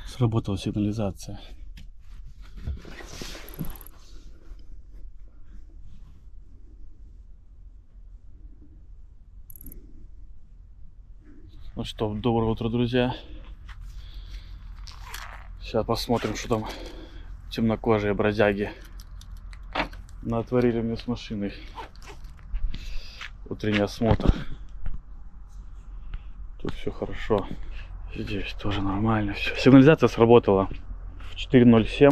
Сработала сигнализация. Ну что, доброе утро, друзья. Сейчас посмотрим, что там темнокожие бродяги натворили мне с машиной. Утренний осмотр. Тут все хорошо. Здесь тоже нормально все. Сигнализация сработала в 4:07.